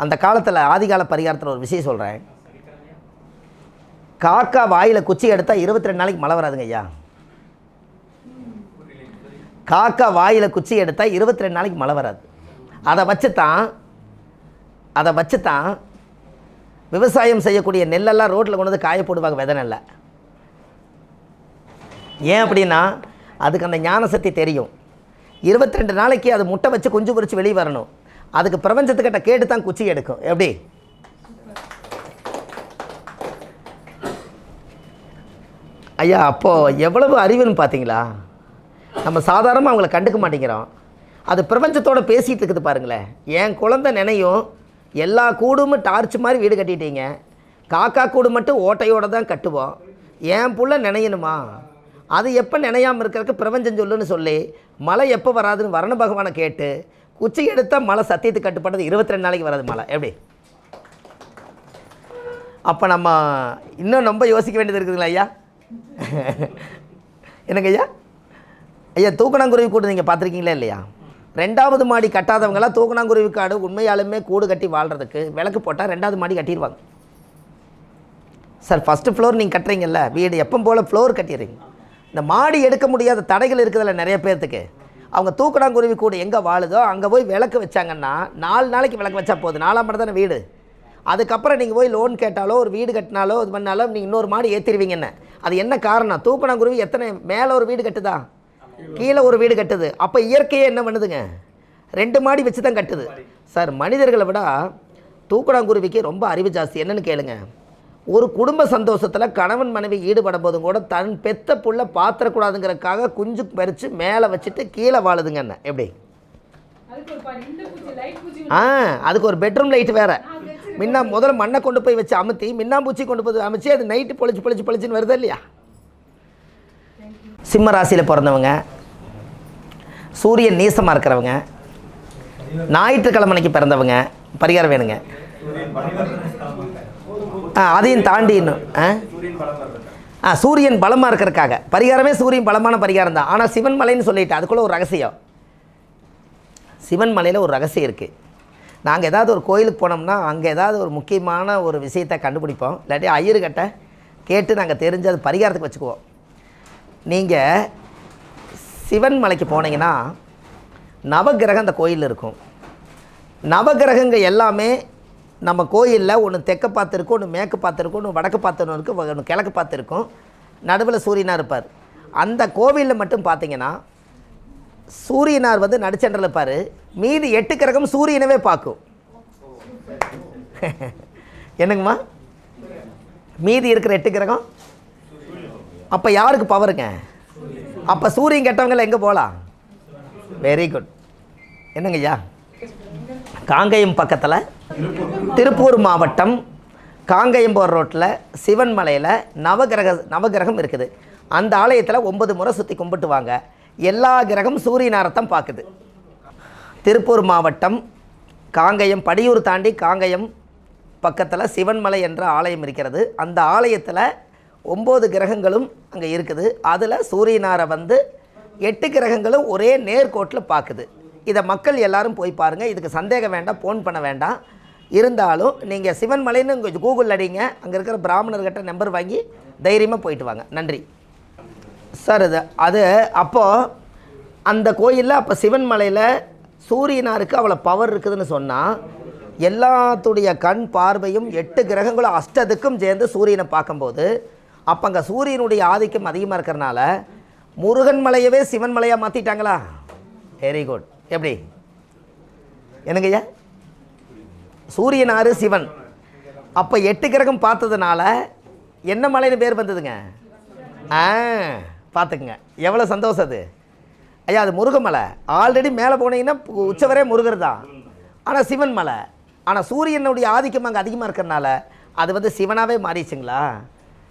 அந்த காலத்தில் ஆதிகால பரிகாரத்தில் ஒரு விஷயம் சொல்கிறேன். காக்கா வாயில் குச்சி எடுத்தால் 22 நாளைக்கு மழை வராதுங்க ஐயா. காக்கா வாயில் குச்சி எடுத்தால் 22 நாளைக்கு மழை வராது. அதை வச்சு தான் விவசாயம் செய்யக்கூடிய நெல்லெல்லாம் ரோட்டில் கொண்டு வந்து காய போடுவாங்க, விதை நெல்லை. ஏன் அப்படின்னா அதுக்கு அந்த ஞான சக்தி தெரியும். 22 நாளைக்கு அது முட்டை வச்சு குஞ்சு பொறிச்சு வெளியே வரணும். அதுக்கு பிரபஞ்சத்துக்கிட்ட கேட்டு தான் குச்சி எடுக்கும். எப்படி ஐயா? அப்போது எவ்வளவு அறிவுன்னு பார்த்தீங்களா? நம்ம சாதாரணமாக அவங்கள கண்டுக்க மாட்டேங்கிறோம். அது பிரபஞ்சத்தோடு பேசிகிட்டு இருக்குது பாருங்களேன். என் குழந்தை நினையும் எல்லா கூடும் டார்ச் மாதிரி வீடு கட்டிட்டீங்க, காக்கா கூடு மட்டும் ஓட்டையோடு தான் கட்டுவோம், என் புள்ள நினையணுமா? அது எப்போ நினையாமல் இருக்கிறதுக்கு பிரபஞ்சம் சொல்லுன்னு சொல்லி மழை எப்போ வராதுன்னு வரண பகவானை கேட்டு குச்சி எடுத்தால் மழை சத்தியத்துக்கு கட்டுப்பட்டது 22 நாளைக்கு வராது மழை. எப்படி? அப்போ நம்ம இன்னும் ரொம்ப யோசிக்க வேண்டியது இருக்குதுங்களா ஐயா? எனக்கு ஐயா தூக்கணாங்குருவி கூடு நீங்கள் பார்த்துருக்கீங்களா இல்லையா? 2வது மாடி கட்டாதவங்களாம் தூக்கணாங்குருவி காடு உண்மையாலுமே கூடு கட்டி வாழ்கிறதுக்கு விளக்கு போட்டால் 2வது மாடி கட்டிடுவாங்க. சார் ஃபஸ்ட்டு ஃப்ளோர் நீங்கள் கட்டுறீங்கல்ல வீடு, எப்போ போல் ஃப்ளோர் கட்டிடுறீங்க. இந்த மாடி எடுக்க முடியாத தடைகள் இருக்குதுல்ல நிறைய பேர்த்துக்கு, அவங்க தூக்கணாங்குருவி கூடு எங்கே வாழுதோ அங்கே போய் விளக்கு வச்சாங்கன்னா 4 நாளைக்கு விளக்கு வச்சா போதும். 4ஆம் மாடி தானே வீடு. அதுக்கப்புறம் நீங்கள் போய் லோன் கேட்டாலோ ஒரு வீடு கட்டினாலோ இது பண்ணாலோ நீங்கள் இன்னொரு மாடி ஏற்றிடுவீங்கன்னு. அது என்ன காரணம்? தூக்கணாங்குருவி எத்தனை மேலே ஒரு வீடு கட்டுதா, கீழே ஒரு வீடு கட்டுது. அப்போ இயற்கையே என்ன பண்ணுதுங்க? 2 மாடி வச்சு தான் கட்டுது. சார் மனிதர்களை விட தூக்கணாங்குருவிக்கு ரொம்ப அறிவு ஜாஸ்தி. என்னென்னு கேளுங்க. ஒரு குடும்ப சந்தோஷத்தில் கணவன் மனைவி ஈடுபடும் போதும் கூட தன் பெத்த புள்ள பாத்திரக்கூடாதுங்கிறதுக்காக குஞ்சு பறித்து மேலே வச்சுட்டு கீழே வாழுதுங்க. என்ன எப்படி? அதுக்கு ஒரு பெட்ரூம் லைட் வேறு. முதல்ல மண்ணை கொண்டு போய் வச்சு அமுத்தி மின்னாம்பூச்சி கொண்டு போய் அமைச்சு அது நைட்டு பொழிச்சுன்னு வருது இல்லையா? சிம்ம ராசியில் பிறந்தவங்க, சூரியன் நீசமாக இருக்கிறவங்க, ஞாயிற்றுக்கிழமைக்கு பிறந்தவங்க பரிகாரம் வேணுங்க. அதையும் தாண்டி இன்னும் சூரியன் பலமாக இருக்கிறதுக்காக பரிகாரமே சூரியன் பலமான பரிகாரம் தான். ஆனால் சிவன் மலைன்னு சொல்லிட்டு அதுக்குள்ளே ஒரு ரகசியம். சிவன் மலையில் ஒரு ரகசியம் இருக்குது. நாங்கள் ஏதாவது ஒரு கோயிலுக்கு போனோம்னா அங்கே ஏதாவது ஒரு முக்கியமான ஒரு விஷயத்தை கண்டுபிடிப்போம். இல்லாட்டி ஐயர்கிட்ட கேட்டு நாங்கள் தெரிஞ்சு அது பரிகாரத்துக்கு வச்சுக்குவோம். நீங்கள் சிவன் மலைக்கு போனீங்கன்னா நவகிரகம் அந்த கோயிலில் இருக்கும். நவகிரகங்கள் எல்லாமே நம்ம கோயிலில் ஒன்று தெற்க பார்த்துருக்கும், ஒன்று மேற்கு பார்த்துருக்கும், ஒன்று வடக்கு பார்த்துன்னு இருக்கும், ஒன்று கிழக்கு பார்த்துருக்கும், நடுவில் சூரியனாக இருப்பார். அந்த கோவிலில் மட்டும் பார்த்தீங்கன்னா சூரியனார் வந்து நடுச்சென்றில் இருப்பார். மீதி 8 கிரகம் சூரியனவே பார்க்கும். என்னங்கம்மா? மீதி இருக்கிற 8 கிரகம் அப்போ யாருக்கு பவருங்க? அப்போ சூரியன் கெட்டவங்களை எங்கே போகலாம்? Very good. என்னங்க ஐயா? காங்கயம் பக்கத்தில் திருப்பூர் மாவட்டம் காங்கயம் போகிற ரோட்டில் சிவன் மலையில் நவகிரகம் இருக்குது. அந்த ஆலயத்தில் 9 முறை சுற்றி கும்பிட்டு வாங்க. எல்லா கிரகம் சூரியனாரத்தான் பார்க்குது. திருப்பூர் மாவட்டம் காங்கயம் படியூர் தாண்டி காங்கயம் பக்கத்தில் சிவன்மலை என்ற ஆலயம் இருக்கிறது. அந்த ஆலயத்தில் 9 கிரகங்களும் அங்கே இருக்குது. அதில் சூரியனாரை வந்து 8 கிரகங்களும் ஒரே நேர்கோட்டில் பார்க்குது. இதை மக்கள் எல்லோரும் போய் பாருங்கள். இதுக்கு சந்தேகம் வேண்டாம், ஃபோன் பண்ண வேண்டாம். இருந்தாலும் நீங்கள் சிவன்மலைன்னு கொஞ்சம் கூகுளில் அடிங்க. அங்கே இருக்கிற பிராமணர்கிட்ட நம்பர் வாங்கி தைரியமாக போயிட்டு வாங்க. நன்றி சார். அது அப்போது அந்த கோயிலில் அப்போ சிவன்மலையில் சூரியனாருக்கு அவ்வளோ பவர் இருக்குதுன்னு சொன்னால் எல்லாத்துடைய கண் பார்வையும் 8 கிரகங்களும் அஷ்டத்துக்கும் சேர்ந்து சூரியனை பார்க்கும்போது அப்போ அங்கே சூரியனுடைய ஆதிக்கம் அதிகமாக இருக்கிறனால முருகன் மலையவே சிவன் மலையாக மாற்றிட்டாங்களா? Very good. எப்படி? என்னங்கய்யா? சூரியனார் சிவன். அப்போ 8 கிரகம் பார்த்ததுனால என்ன மலைன்னு பேர் வந்ததுங்க? பார்த்துக்குங்க எவ்வளோ சந்தோஷம் அது. ஐயா அது முருகமலை. ஆல்ரெடி மேலே போனீங்கன்னா உச்சவரே முருகர் தான். ஆனால் சிவன் மலை. ஆனால் சூரியனுடைய ஆதிக்கம் அங்கே அதிகமாக இருக்கிறனால அது வந்து சிவனாகவே மாறிடுச்சுங்களா?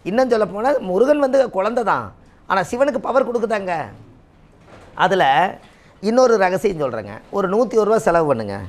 இன்னும் சொல்ல போனால் முருகன் வந்து குழந்தை தான், ஆனால் சிவனுக்கு பவர் கொடுக்குதாங்க. அதில் இன்னொரு ரகசியம் சொல்கிறேங்க. ஒரு 101 ரூபா செலவு பண்ணுங்கள்.